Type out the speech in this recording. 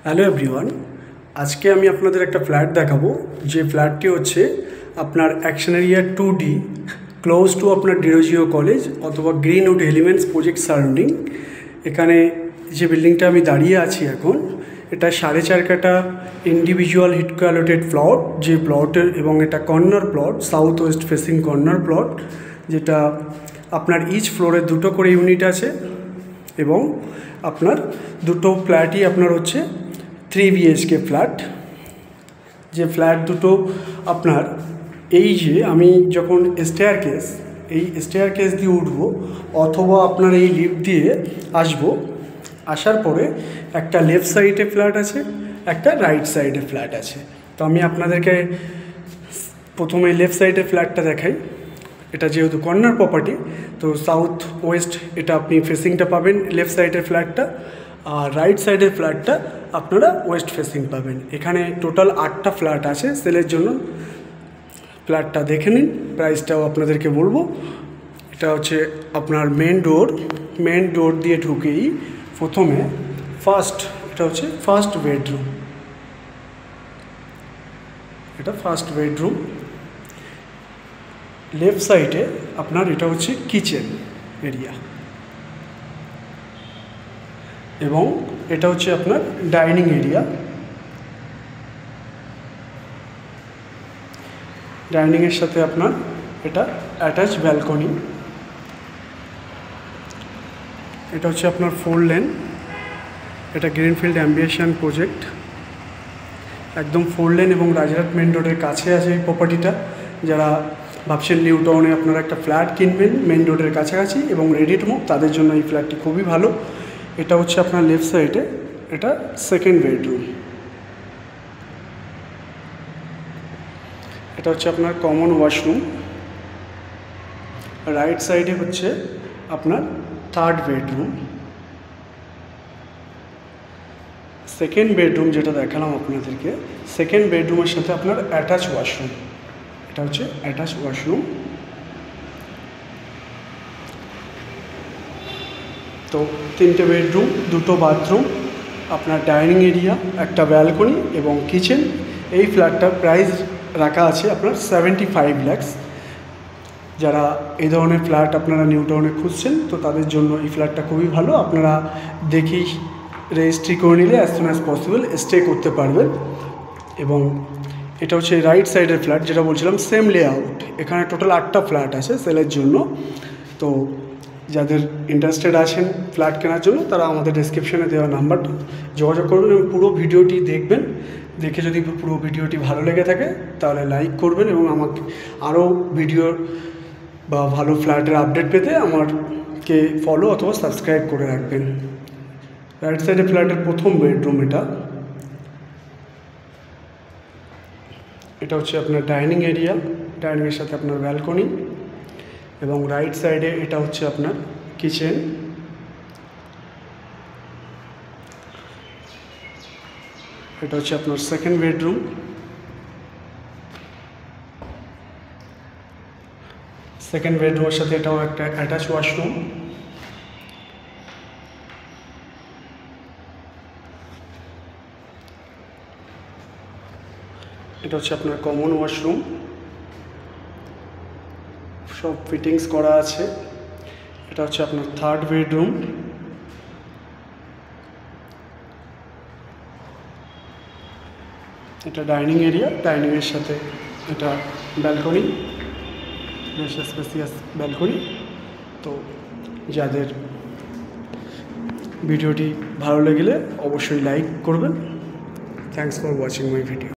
Hello everyone, আজকে আমি আপনাদের একটা ফ্ল্যাট দেখাবো। যে ফ্ল্যাটটি হচ্ছে আপনার action area 2D, close two আপনার ডিরোজিও কলেজ অথবা গ্রিনউড এলিমেন্টস প্রজেক্ট সারাউন্ডিং। এখানে যে বিল্ডিংটা আমি দাঁড়িয়ে আছি এখন, এটা 4.5 কাঠা ইন্ডিভিজুয়াল হিটকো অ্যালোটেড প্লট, যে প্লটের এবং এটা corner plot, south West facing corner plot, যেটা আপনার ইচ ফ্লোরে দুটো করে ইউনিট আছে এবং আপনার দুটো ফ্ল্যাটই আপনার হচ্ছে 3 BHK ফ্ল্যাট। যে ফ্ল্যাট দুটো আপনার এই যে আমি যখন স্টেয়ার কেস দিয়ে উঠবো অথবা আপনার এই লিফট দিয়ে আসবো, আসার পরে একটা লেফট সাইডে ফ্ল্যাট আছে, একটা রাইট সাইডে ফ্ল্যাট আছে। তো আমি আপনাদেরকে প্রথমে লেফট সাইডে ফ্ল্যাটটা দেখাই। এটা যেহেতু কর্নার প্রপার্টি, তো সাউথ ওয়েস্ট এটা আপনি ফেসিংটা পাবেন লেফট সাইডের ফ্ল্যাটটা, আর রাইট সাইডের ফ্ল্যাটটা আপনারা ওয়েস্ট ফেসিং পাবেন। এখানে টোটাল 8টা ফ্ল্যাট আছে সেলের জন্য। ফ্ল্যাটটা দেখে নিন, প্রাইসটাও আপনাদেরকে বলবো। এটা হচ্ছে আপনার মেন ডোর দিয়ে ঢুকেই প্রথমে এটা হচ্ছে ফার্স্ট বেডরুম। এটা ফার্স্ট বেডরুম। লেফট সাইডে আপনার এটা হচ্ছে কিচেন এরিয়া এবং এটা হচ্ছে আপনার ডাইনিং এরিয়া। ডাইনিংয়ের সাথে আপনার এটা অ্যাটাচ ব্যালকনি। এটা হচ্ছে আপনার 4 লেন। এটা গ্রিনফিল্ড অ্যাম্বিয়েশন প্রজেক্ট, একদম 4 লেন এবং রাজারহাট মেন রোডের কাছে আছে এই প্রপার্টিটা। যারা ভাবছেন নিউ টাউনে আপনারা একটা ফ্ল্যাট কিনবেন মেন রোডের কাছাকাছি এবং রেডি টু মুভ, তাদের জন্য এই ফ্ল্যাটটি খুবই ভালো। এটা হচ্ছে আপনার লেফট সাইডে, এটা সেকেন্ড বেডরুম। এটা হচ্ছে আপনার কমন ওয়াশরুম। রাইট সাইডে হচ্ছে আপনার থার্ড বেডরুম। সেকেন্ড বেডরুম যেটা দেখালাম আপনাদেরকে, সেকেন্ড বেডরুমের সাথে আপনার অ্যাটাচ ওয়াশরুম। এটা হচ্ছে অ্যাটাচ ওয়াশরুম। তো 3টে বেডরুম, 2টো বাথরুম, আপনার ডাইনিং এরিয়া, একটা ব্যালকনি এবং কিচেন। এই ফ্ল্যাটটার প্রাইস রাখা আছে আপনার 75 lakhs। যারা এই ধরনের ফ্ল্যাট আপনারা নিউ টাউনে খুঁজছেন, তো তাদের জন্য এই ফ্ল্যাটটা খুবই ভালো। আপনারা দেখেই রেজিস্ট্রি করে নিলে as soon as possible stay করতে পারবেন। এবং এটা হচ্ছে রাইট সাইডের ফ্ল্যাট, যেটা বলছিলাম সেম লেআউট। এখানে টোটাল 8টা ফ্ল্যাট আছে সেলের জন্য। তো যাদের ইন্টারেস্টেড আছেন ফ্ল্যাট কেনার জন্য, তারা আমাদের ডেসক্রিপশনে দেওয়া নাম্বারটা যোগাযোগ করবেন এবং পুরো ভিডিওটি দেখবেন। দেখে যদি পুরো ভিডিওটি ভালো লেগে থাকে তাহলে লাইক করবেন এবং আমাকে আরও ভিডিওর বা ভালো ফ্ল্যাটের আপডেট পেতে আমাকে ফলো অথবা সাবস্ক্রাইব করে রাখবেন। রাইট সাইডে ফ্ল্যাটের প্রথম বেডরুম এটা। এটা হচ্ছে আপনার ডাইনিং এরিয়া, ডাইনিংয়ের সাথে আপনার ব্যালকনি এবং রাইট সাইডে এটা হচ্ছে আপনার কিচেন। এটা হচ্ছে আপনার সেকেন্ড বেডরুম। সেকেন্ড বেডরুমের সাথে এটাও একটা অ্যাটাচ ওয়াশরুম। এটা হচ্ছে আপনার কমন ওয়াশরুম, সব ফিটিংস করা আছে। এটা হচ্ছে আপনার থার্ড বেডরুম। এটা ডাইনিং এরিয়া, ডাইনিংয়ের সাথে এটা ব্যালকনি, বেশ স্পেসিয়াস ব্যালকনি। তো যাদের ভিডিওটি ভালো লেগেলে অবশ্যই লাইক করবেন। Thanks for watching my video.